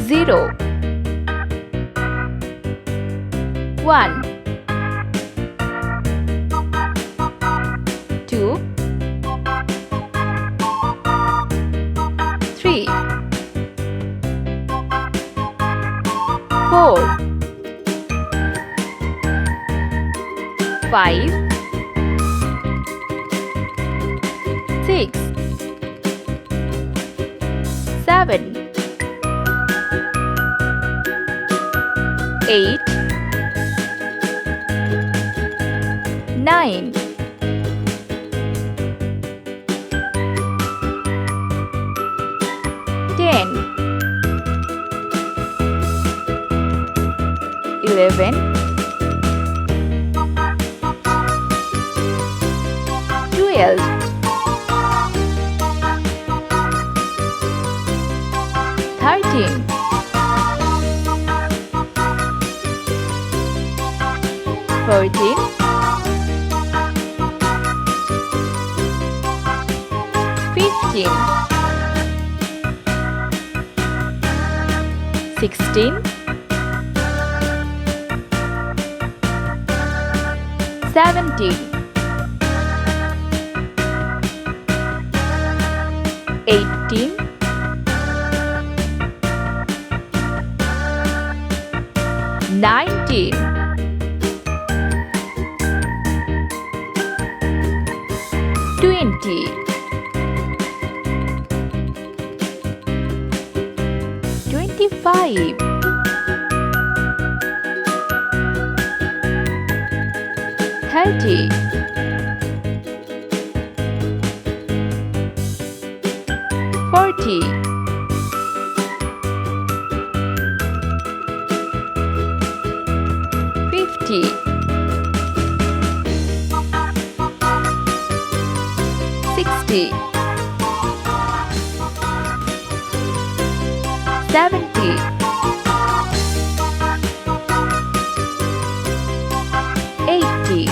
0 1 2 3 4 5 6 7 8 9 10 11 12 13 14 15 16 17 18 19 20 25 30 40 50 60 70 80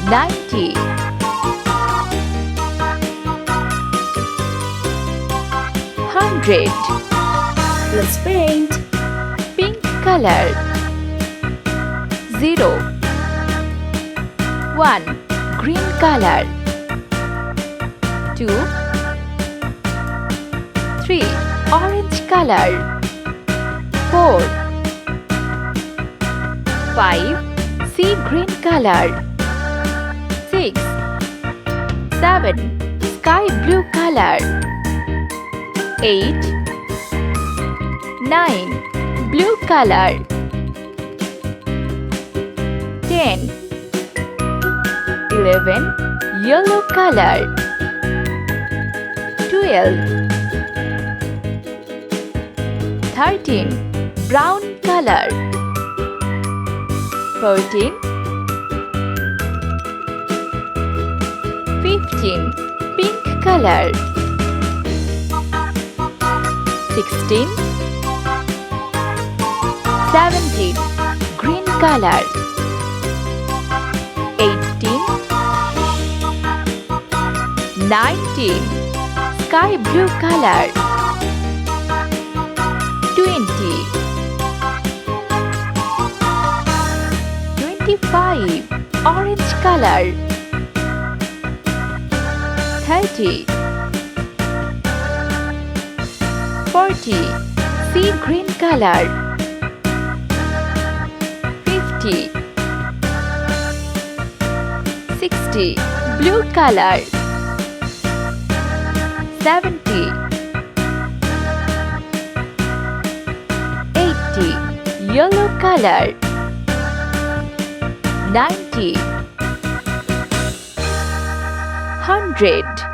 90 100 Let's paint. Pink color 0 1 Green color 2 3 Orange color 4 5 Sea green color 6 7 Sky blue color 8 9 Blue color 10 11 Yellow color 12 13 Brown color 14 15 Pink color 16 17 Green color 18 19 Sky blue color 20 25 Orange color 30 40 Sea green color 50 60 Blue color 70 80 Yellow color 90 100